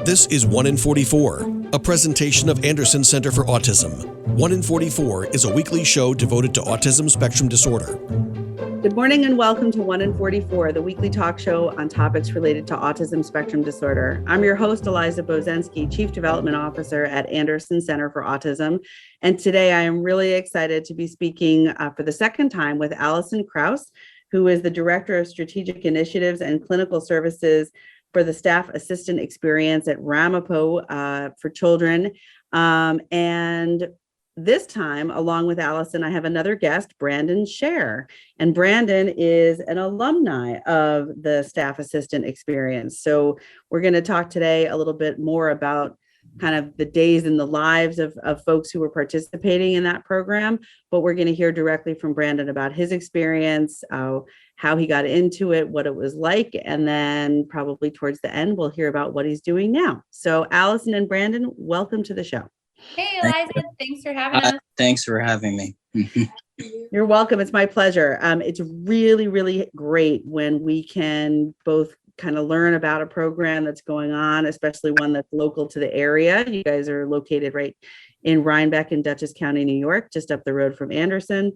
This is 1 in 44, a presentation of Anderson Center for Autism. 1 in 44 is a weekly show devoted to autism spectrum disorder. Good morning and welcome to 1 in 44, the weekly talk show on topics related to autism spectrum disorder. I'm your host, Eliza Bozensky, Chief Development Officer at Anderson Center for Autism. And today I am really excited to be speaking for the second time with Alison Krause, who is the Director of Strategic Initiatives and Clinical Services for the Staff Assistant Experience at Ramapo for Children. And this time, along with Alison, I have another guest, Brandon Schaer. And Brandon is an alumni of the Staff Assistant Experience. So we're going to talk today a little bit more about kind of the days in the lives of folks who were participating in that program. But we're going to hear directly from Brandon about his experience, how he got into it, what it was like. And then probably towards the end, we'll hear about what he's doing now. So Alison and Brandon, welcome to the show. Hey, Eliza, thanks for having us. Thanks for having me. You're welcome. It's my pleasure. It's really, really great when we can both kind of learn about a program that's going on, especially one that's local to the area. You guys are located right in Rhinebeck in Dutchess County, New York, just up the road from Anderson.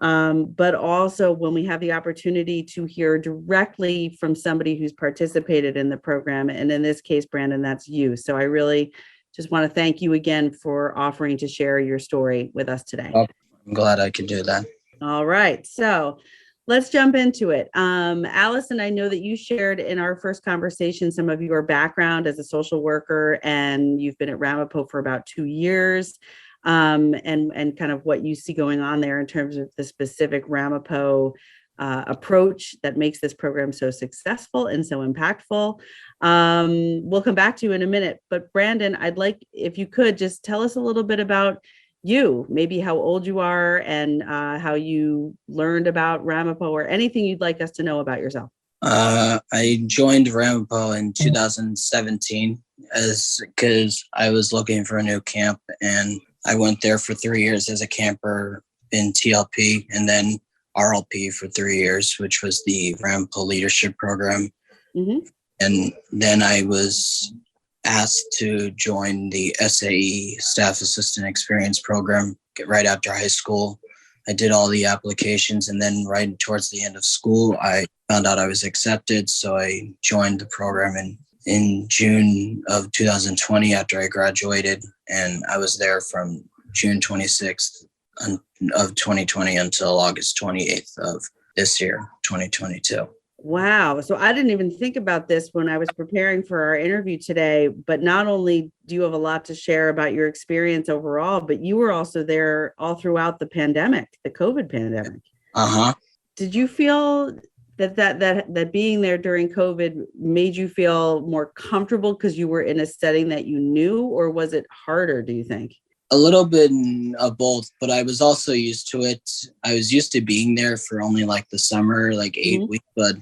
But also when we have the opportunity to hear directly from somebody who's participated in the program. And in this case, Brandon, that's you. So I really just want to thank you again for offering to share your story with us today. Oh, I'm glad I could do that. All right. So let's jump into it. Alison, I know that you shared in our first conversation some of your background as a social worker, and you've been at Ramapo for about 2 years, and kind of what you see going on there in terms of the specific Ramapo approach that makes this program so successful and so impactful. We'll come back to you in a minute, but Brandon, I'd like, if you could just tell us a little bit about you, maybe how old you are and how you learned about Ramapo or anything you'd like us to know about yourself. I joined Ramapo in 2017 because I was looking for a new camp, and I went there for 3 years as a camper in TLP and then RLP for 3 years, which was the Ramapo Leadership Program. Mm-hmm. And then I was asked to join the SAE Staff Assistant Experience Program right after high school. I did all the applications, and then right towards the end of school, I found out I was accepted. So I joined the program in June of 2020 after I graduated, and I was there from June 26th of 2020 until August 28th of this year, 2022. Wow. So I didn't even think about this when I was preparing for our interview today, but not only do you have a lot to share about your experience overall, but you were also there all throughout the pandemic, the COVID pandemic. Uh-huh. Did you feel that being there during COVID made you feel more comfortable because you were in a setting that you knew, or was it harder, do you think? A little bit of both, but I was also used to it. I was used to being there for only like the summer, like 8 weeks, but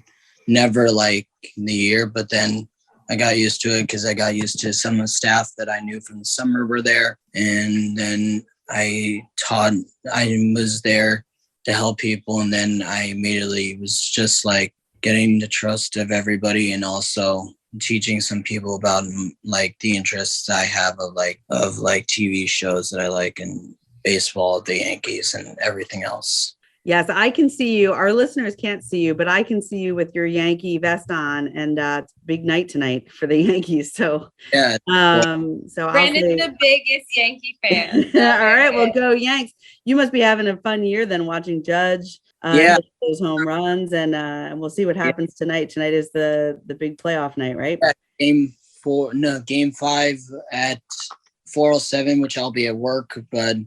never like the year. But then I got used to it because I got used to some of the staff that I knew from the summer were there. And then I was there to help people. And then I immediately was just like getting the trust of everybody, and also teaching some people about like the interests I have of TV shows that I like, and baseball, the Yankees, and everything else. Yes, I can see you. Our listeners can't see you, but I can see you with your Yankee vest on, and it's a big night tonight for the Yankees. So yeah. So Brandon's the biggest Yankee fan. All right, well, go Yanks. You must be having a fun year then, watching Judge hit those home runs, and we'll see what happens tonight. Tonight is the big playoff night, right? Yeah, game 5 at 4:07, which I'll be at work, but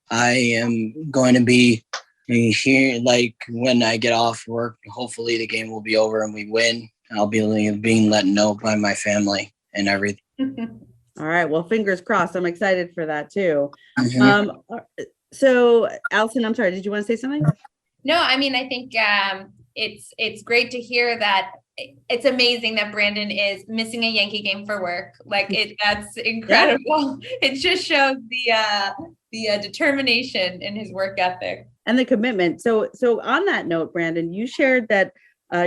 I am going to be here like when I get off work. Hopefully the game will be over and we win. I'll be being let know by my family and everything. All right, well, fingers crossed. I'm excited for that too. Mm-hmm. So Alison, I'm sorry, did you want to say something? No, I mean, I think it's great to hear that. It's amazing that Brandon is missing a Yankee game for work. That's incredible. Yeah. It just shows the determination in his work ethic and the commitment. So on that note, Brandon, you shared that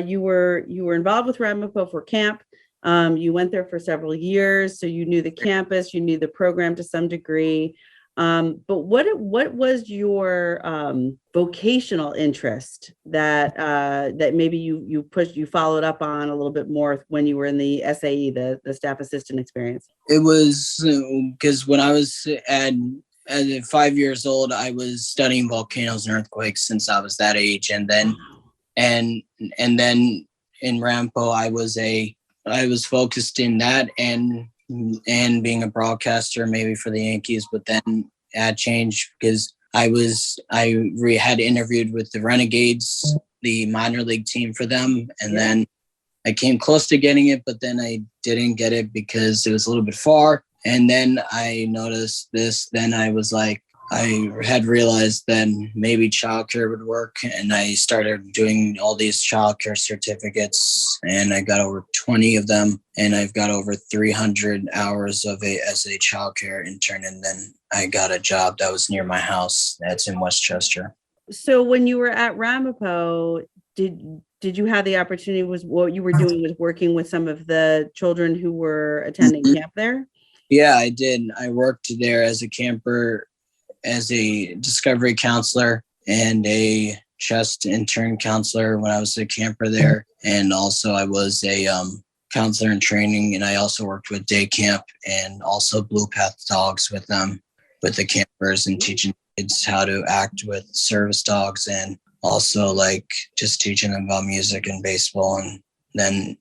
you were involved with Ramapo for camp. You went there for several years, so you knew the campus, you knew the program to some degree. But what was your vocational interest that maybe you followed up on a little bit more when you were in the SAE, the staff assistant experience? It was because when I was at 5 years old, I was studying volcanoes and earthquakes since I was that age, and then in Ramapo, I was focused in that and being a broadcaster maybe for the Yankees, but then had changed because I had interviewed with the Renegades, the minor league team for them, and then I came close to getting it, but then I didn't get it because it was a little bit far. And then I noticed this. Then I was like, I had realized then maybe childcare would work. And I started doing all these childcare certificates, and I got over 20 of them. And I've got over 300 hours as a childcare intern. And then I got a job that was near my house. That's in Westchester. So when you were at Ramapo, did you have the opportunity, was what you were doing was working with some of the children who were attending camp there? Yeah, I did. I worked there as a camper, as a discovery counselor and a chest intern counselor when I was a camper there. And also I was a counselor in training, and I also worked with day camp and also Blue Path dogs with them, with the campers, and teaching kids how to act with service dogs, and also like just teaching them about music and baseball. And then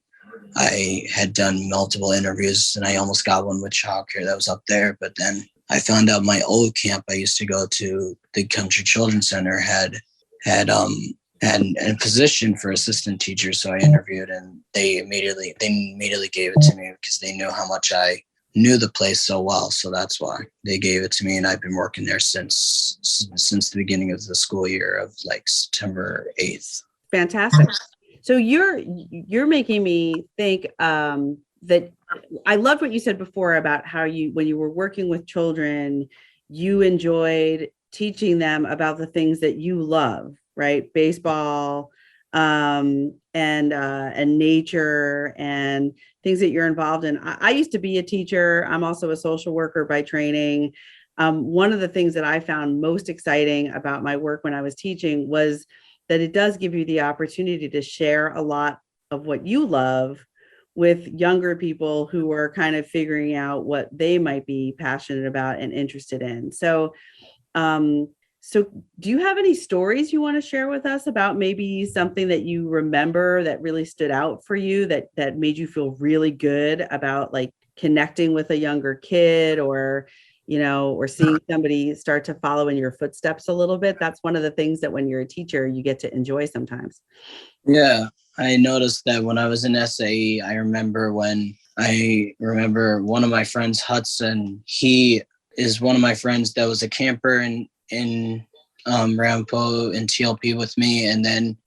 I had done multiple interviews, and I almost got one with childcare that was up there. But then I found out my old camp I used to go to, the Country Children's Center, had a position for assistant teachers. So I interviewed, and they immediately gave it to me because they knew how much I knew the place so well. So that's why they gave it to me, and I've been working there since the beginning of the school year of like September 8th. Fantastic. So you're making me think that I loved what you said before about how when you were working with children, you enjoyed teaching them about the things that you love, right? Baseball, and nature, and things that you're involved in. I used to be a teacher. I'm also a social worker by training. One of the things that I found most exciting about my work when I was teaching was that it does give you the opportunity to share a lot of what you love with younger people who are kind of figuring out what they might be passionate about and interested in. So do you have any stories you want to share with us about maybe something that you remember that really stood out for you, that made you feel really good about like connecting with a younger kid, or seeing somebody start to follow in your footsteps a little bit? That's one of the things that when you're a teacher, you get to enjoy sometimes. Yeah, I noticed that when I was in SAE, I remember one of my friends, Hudson. He is one of my friends that was a camper in Ramapo and TLP with me, and then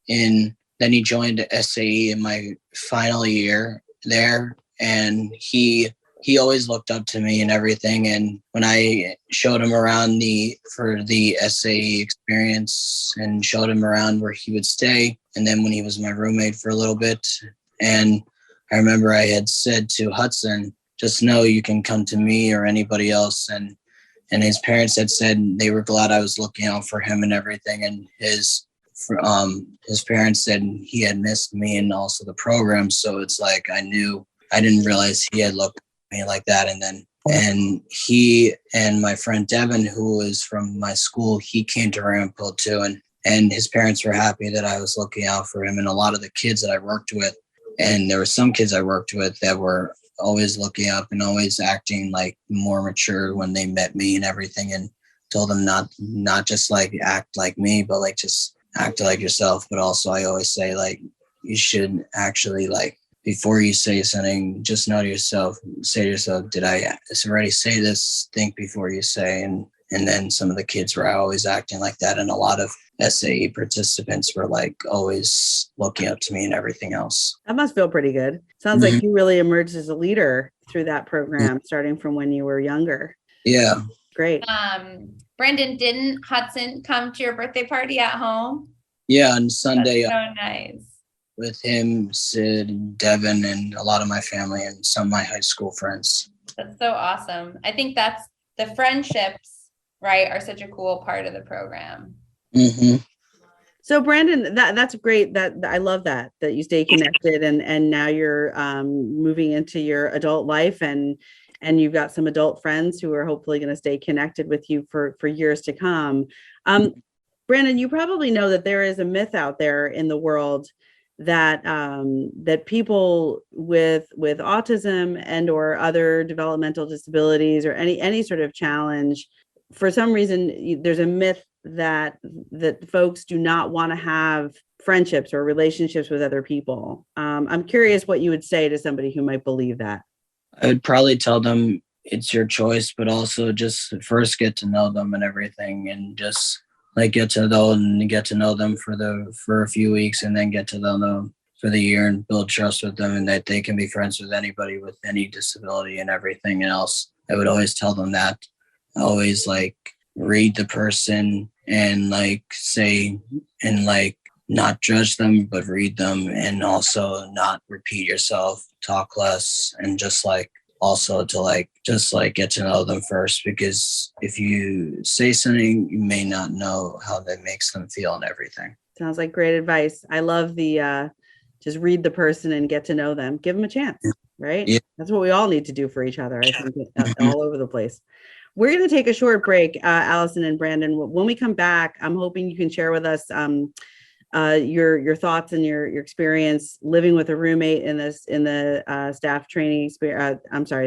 he joined SAE in my final year there, and he always looked up to me and everything. And when I showed him around for the SAE experience and showed him around where he would stay, and then when he was my roommate for a little bit, and I remember I had said to Hudson, just know you can come to me or anybody else. And his parents had said they were glad I was looking out for him and everything. And his parents said he had missed me and also the program. So it's like I didn't realize he had looked at me like that. And he and my friend Devin, who was from my school, he came to Ramapo too. And his parents were happy that I was looking out for him. And a lot of the kids that I worked with, and there were some kids I worked with that were always looking up and always acting like more mature when they met me and everything, and told them not just like act like me, but like just act like yourself. But also I always say like you should actually, like, before you say something, just say to yourself, did I already say this? Think before you say. And then some of the kids were always acting like that, and a lot of SAE participants were like always looking up to me and everything else. That must feel pretty good. Sounds like you really emerged as a leader through that program, starting from when you were younger. Yeah. Great. Brendan, didn't Hudson come to your birthday party at home? Yeah, on Sunday. That's so nice. with him, Sid, Devin, and a lot of my family and some of my high school friends. That's so awesome. I think that's the friendships, right, are such a cool part of the program. Mm-hmm. So Brandon, that's great. That I love that you stay connected, and now you're moving into your adult life, and you've got some adult friends who are hopefully going to stay connected with you for years to come. Brandon, you probably know that there is a myth out there in the world that that people with autism and or other developmental disabilities or any sort of challenge, for some reason, there's a myth that folks do not want to have friendships or relationships with other people. I'm curious what you would say to somebody who might believe that. I would probably tell them it's your choice, but also just first get to know them and everything, and just like get to know them for a few weeks, and then get to know them for the year and build trust with them, and that they can be friends with anybody with any disability and everything else. I would always tell them that. Always like read the person and like say and like not judge them, but read them, and also not repeat yourself, talk less, and just like also to like just like get to know them first, because if you say something, you may not know how that makes them feel and everything. Sounds like great advice. I love the just read the person and get to know them. Give them a chance, right? Yeah. That's what we all need to do for each other, I think, all over the place. We're going to take a short break, Alison and Brandon. When we come back, I'm hoping you can share with us your thoughts and your experience living with a roommate in the staff training experience.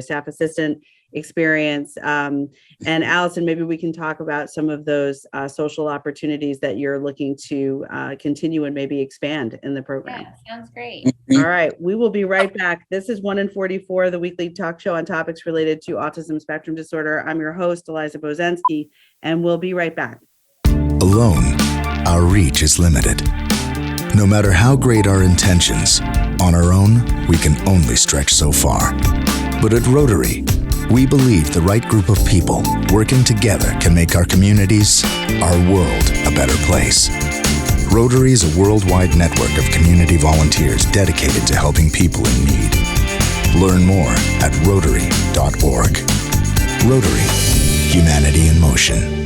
Staff assistant experience. And Alison, maybe we can talk about some of those social opportunities that you're looking to continue and maybe expand in the program. Yeah, sounds great. All right, we will be right back. This is 1 in 44, the weekly talk show on topics related to autism spectrum disorder. I'm your host, Alison Bozensky, and we'll be right back. Alone, our reach is limited. No matter how great our intentions, on our own, we can only stretch so far. But at Rotary, we believe the right group of people working together can make our communities, our world, a better place. Rotary is a worldwide network of community volunteers dedicated to helping people in need. Learn more at Rotary.org. Rotary, humanity in motion.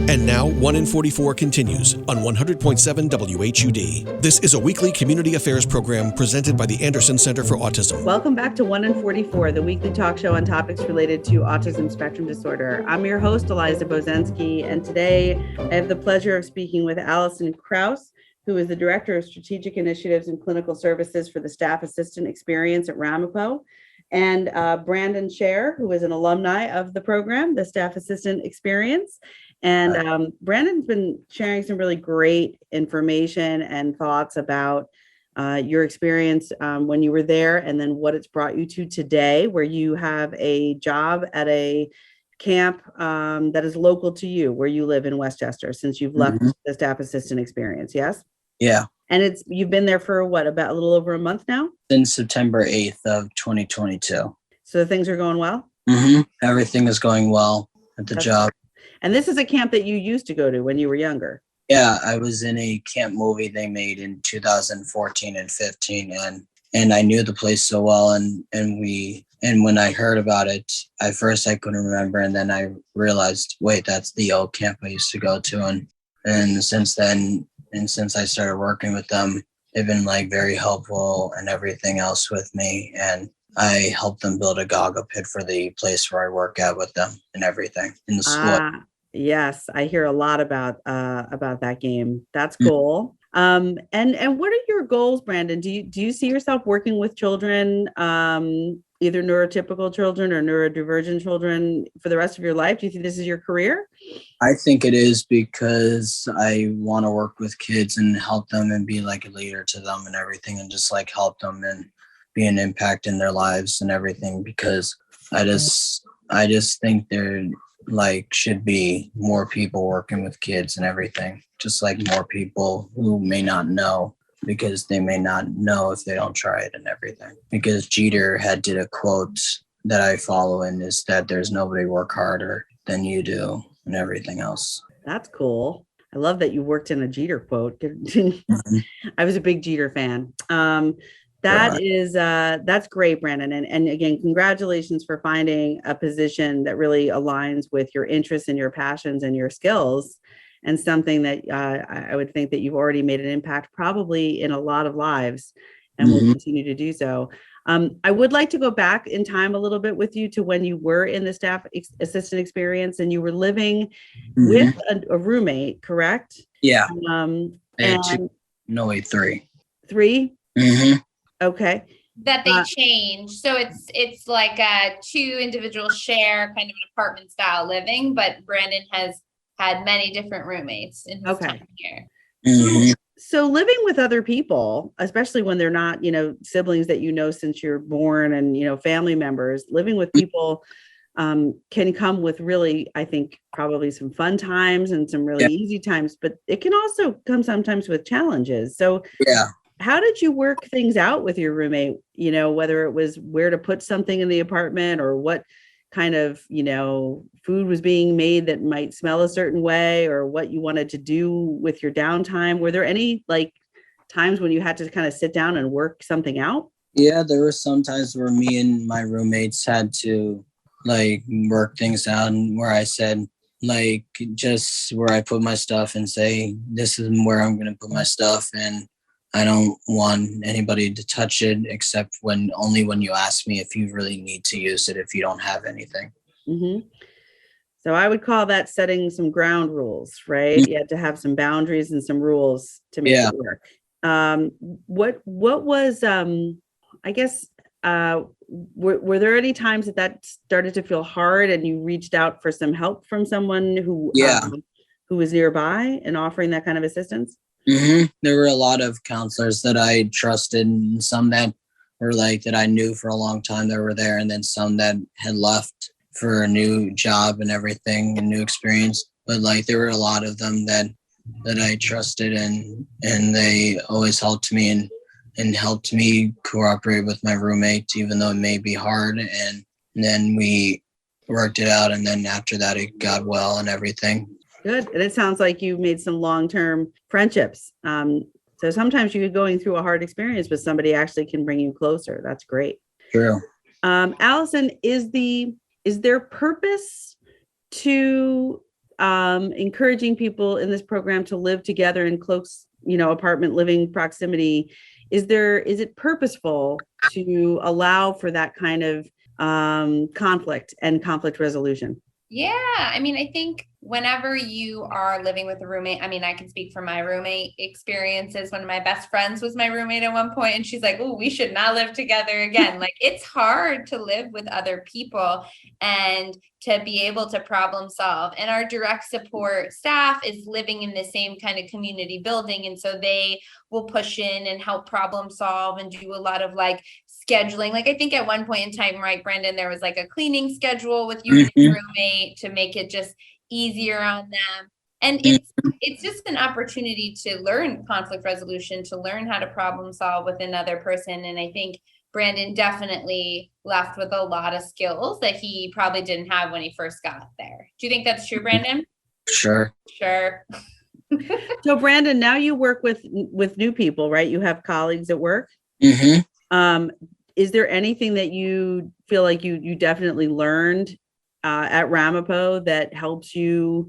And now, 1 in 44 continues on 100.7 WHUD. This is a weekly community affairs program presented by the Anderson Center for Autism. Welcome back to 1 in 44, the weekly talk show on topics related to autism spectrum disorder. I'm your host, Alison Bozensky, and today I have the pleasure of speaking with Alison Krause, who is the Director of Strategic Initiatives and Clinical Services for the Staff Assistant Experience at Ramapo, and Brandon Schaer, who is an alumni of the program, the Staff Assistant Experience. And Brandon's been sharing some really great information and thoughts about your experience when you were there, and then what it's brought you to today, where you have a job at a camp that is local to you, where you live in Westchester, since you've left the Staff Assistant Experience. Yes? Yeah. And you've been there for what, about a little over a month now? Since September 8th of 2022. So things are going well? Everything is going well at the job. And this is a camp that you used to go to when you were younger. Yeah, I was in a camp movie they made in 2014 and 15, and I knew the place so well, and when I heard about it, at first I couldn't remember, and then I realized, wait, that's the old camp I used to go to, and since then, and since I started working with them, they've been like very helpful and everything else with me, and I helped them build a goggle pit for the place where I work at with them and everything in the school. Yes, I hear a lot about that game. That's cool. And what are your goals, Brandon? Do you see yourself working with children, either neurotypical children or neurodivergent children, for the rest of your life? Do you think this is your career? I think it is, because I want to work with kids and help them and be like a leader to them and everything, and just like help them and be an impact in their lives and everything, because I just think there like should be more people working with kids and everything, just like more people who may not know, because they may not know if they don't try it and everything. Because Jeter did a quote that I follow, and is that there's nobody work harder than you do and everything else. That's cool. I love that you worked in a Jeter quote. Mhm. I was a big Jeter fan. That's great, Brandon. And again, congratulations for finding a position that really aligns with your interests and your passions and your skills, and something that I would think that you've already made an impact probably in a lot of lives and will continue to do so. I would like to go back in time a little bit with you to when you were in the staff assistant experience and you were living with a roommate, correct? Yeah. I had And three. Three? Okay. That they change. So it's like two individuals share kind of an apartment style living, but Brandon has had many different roommates in his time here. So living with other people, especially when they're not, siblings that since you're born and, family members, living with people can come with really, I think, probably some fun times and some really easy times, but it can also come sometimes with challenges. So how did you work things out with your roommate, whether it was where to put something in the apartment or what kind of, food was being made that might smell a certain way, or what you wanted to do with your downtime? Were there any times when you had to kind of sit down and work something out? Yeah, there were some times where me and my roommates had to work things out, and where I said, just where I put my stuff and say, this is where I'm going to put my stuff. And I don't want anybody to touch it except only when you ask me if you really need to use it, if you don't have anything. So I would call that setting some ground rules, right? You had to have some boundaries and some rules to make it work. What was, I guess, were there any times that started to feel hard and you reached out for some help from someone who was nearby and offering that kind of assistance? There were a lot of counselors that I trusted, and some that were that I knew for a long time that were there, and then some that had left for a new job and everything, and new experience. But there were a lot of them that I trusted, and they always helped me and helped me cooperate with my roommate, even though it may be hard. And then we worked it out, and then after that it got well and everything. Good. And it sounds like you made some long-term friendships. So sometimes you're going through a hard experience, but somebody actually can bring you closer. That's great. True. Alison, is there purpose to encouraging people in this program to live together in close, apartment living proximity? Is it purposeful to allow for that kind of conflict and conflict resolution? Yeah. I mean, I think whenever you are living with a roommate, I can speak from my roommate experiences. One of my best friends was my roommate at one point, and she's like, oh, we should not live together again. It's hard to live with other people and to be able to problem solve. And our direct support staff is living in the same kind of community building. And so they will push in and help problem solve and do a lot of scheduling. I think at one point in time, right, Brandon, there was a cleaning schedule with you and your roommate to make it just easier on them. And it's just an opportunity to learn conflict resolution, to learn how to problem solve with another person. And I think Brandon definitely left with a lot of skills that he probably didn't have when he first got there. Do you think that's true, Brandon? Sure. So Brandon, now you work with new people, right? You have colleagues at work. Is there anything that you feel like you definitely learned at Ramapo that helps you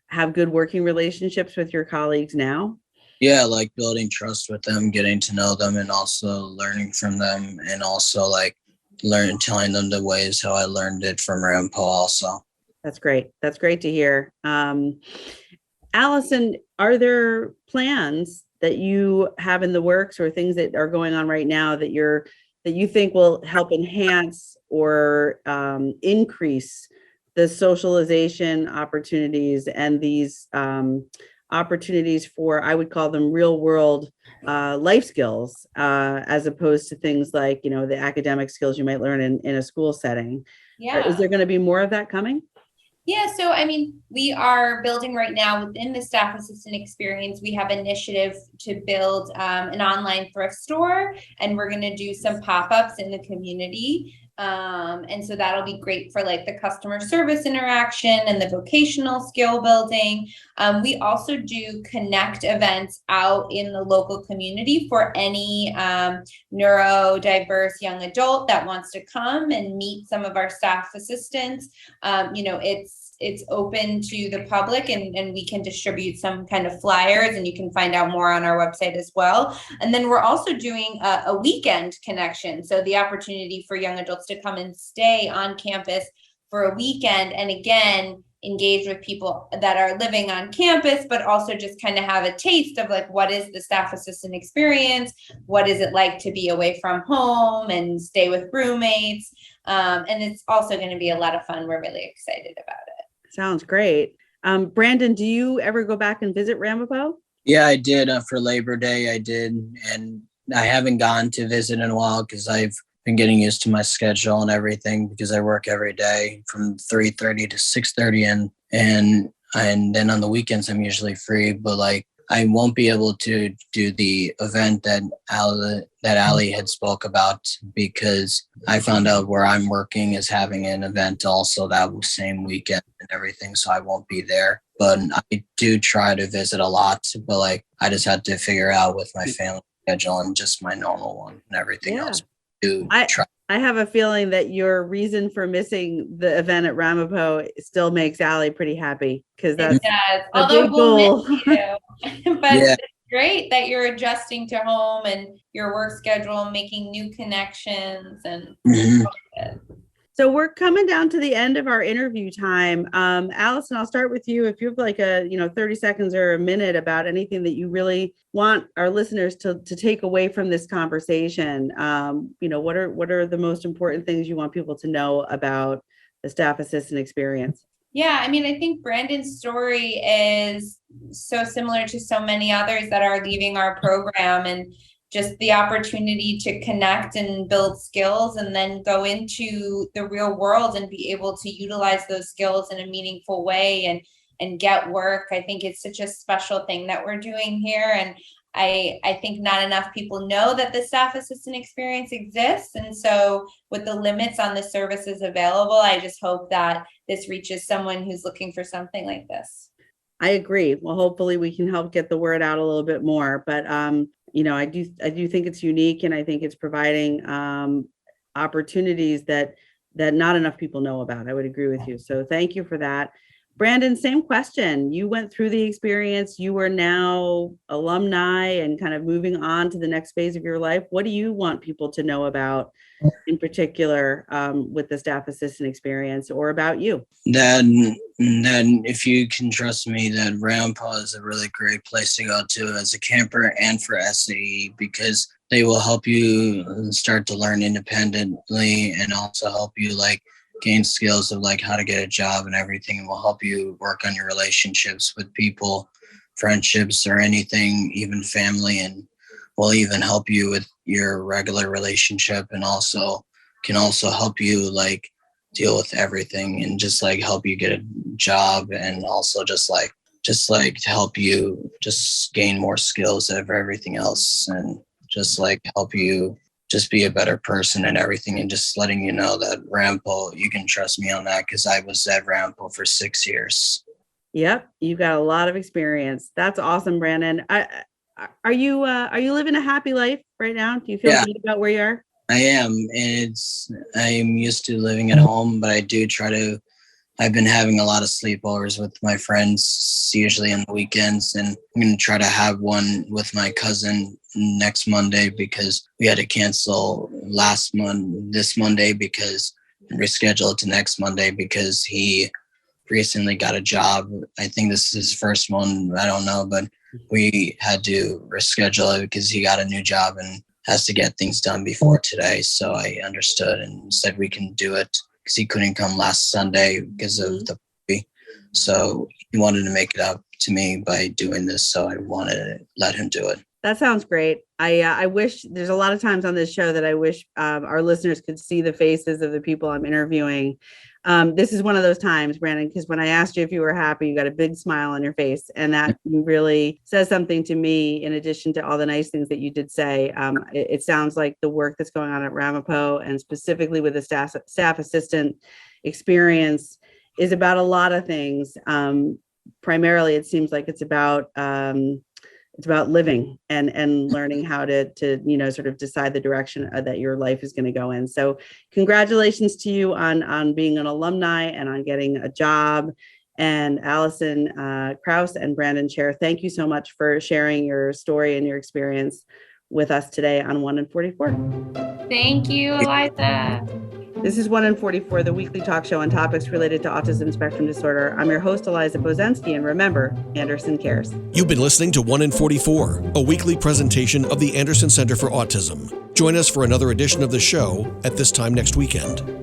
have good working relationships with your colleagues now? Yeah, building trust with them, getting to know them, and also learning from them, and also telling them the ways how I learned it from Ramapo also. That's great. That's great to hear. Alison, are there plans that you have in the works or things that are going on right now that you think will help enhance or increase the socialization opportunities and these opportunities for, I would call them real world life skills, as opposed to things like, the academic skills you might learn in a school setting? Yeah. Is there going to be more of that coming? Yeah. So, we are building right now within the staff assistant experience. We have initiative to build an online thrift store, and we're going to do some pop-ups in the community. And so that'll be great for like the customer service interaction and the vocational skill building. We also do connect events out in the local community for any neurodiverse young adult that wants to come and meet some of our staff assistants. It's open to the public, and we can distribute some kind of flyers, and you can find out more on our website as well. And then we're also doing a weekend connection. So the opportunity for young adults to come and stay on campus for a weekend, and again, engage with people that are living on campus, but also just kind of have a taste of like, what is the staff assistant experience? What is it like to be away from home and stay with roommates? And it's also going to be a lot of fun. We're really excited about it. Sounds great. Brandon, do you ever go back and visit Ramapo? Yeah, I did for Labor Day. I did. And I haven't gone to visit in a while because I've been getting used to my schedule and everything, because I work every day from 3:30 to 6:30. And then on the weekends, I'm usually free. But like, I won't be able to do the event that Ali had spoke about, because I found out where I'm working is having an event also that same weekend and everything, so I won't be there. But I do try to visit a lot, but like, I just had to figure out with my family schedule and just my normal one and everything else. I have a feeling that your reason for missing the event at Ramapo still makes Ali pretty happy, because that's a big goal. Miss you. But yeah. It's great that you're adjusting to home and your work schedule, making new connections, and So we're coming down to the end of our interview time. Alison, I'll start with you. If you have like 30 seconds or a minute about anything that you really want our listeners to take away from this conversation, what are the most important things you want people to know about the staff assistant experience? Yeah, I mean, I think Brandon's story is so similar to so many others that are leaving our program, and just the opportunity to connect and build skills and then go into the real world and be able to utilize those skills in a meaningful way and get work. I think it's such a special thing that we're doing here. And I think not enough people know that the staff assistant experience exists. And so with the limits on the services available, I just hope that this reaches someone who's looking for something like this. I agree. Well, hopefully we can help get the word out a little bit more, but I do think it's unique, and I think it's providing opportunities that not enough people know about. I would agree with you. So thank you for that. Brandon, same question. You went through the experience. You are now alumni and kind of moving on to the next phase of your life. What do you want people to know about in particular with the staff assistant experience, or about you? Then if you can trust me, that Ramapo is a really great place to go to as a camper and for SAE, because they will help you start to learn independently and also help you like gain skills of like how to get a job and everything, and will help you work on your relationships with people, friendships or anything, even family, and will even help you with your regular relationship, and also can also help you like deal with everything and just like help you get a job, and also just like to help you just gain more skills over everything else, and just like help you just be a better person and everything. And just letting you know that Ramapo, you can trust me on that, because I was at Ramapo for 6 years. Yep, you've got a lot of experience. That's awesome, Brandon. Are you living a happy life right now? Do you feel good about where you are? I am. I'm used to living at home, but I do try to. I've been having a lot of sleepovers with my friends, usually on the weekends, and I'm going to try to have one with my cousin next Monday, because we had to cancel this Monday, because reschedule it to next Monday, because he recently got a job. I think this is his first one. I don't know, but we had to reschedule it because he got a new job and has to get things done before today. So I understood and said we can do it, because he couldn't come last Sunday because of the baby. So he wanted to make it up to me by doing this. So I wanted to let him do it. That sounds great. I wish there's a lot of times on this show that I wish our listeners could see the faces of the people I'm interviewing. This is one of those times, Brandon, because when I asked you if you were happy, you got a big smile on your face. And that really says something to me, in addition to all the nice things that you did say. It sounds like the work that's going on at Ramapo, and specifically with the staff assistant experience, is about a lot of things. Primarily, it seems like it's about living and learning how to sort of decide the direction that your life is going to go in. So congratulations to you on being an alumni and on getting a job. And Alison, Krause, and Brandon Schaer, thank you so much for sharing your story and your experience with us today on 1 in 44. Thank you, Eliza. This is 1 in 44, the weekly talk show on topics related to autism spectrum disorder. I'm your host, Eliza Bozensky, and remember, Anderson cares. You've been listening to 1 in 44, a weekly presentation of the Anderson Center for Autism. Join us for another edition of the show at this time next weekend.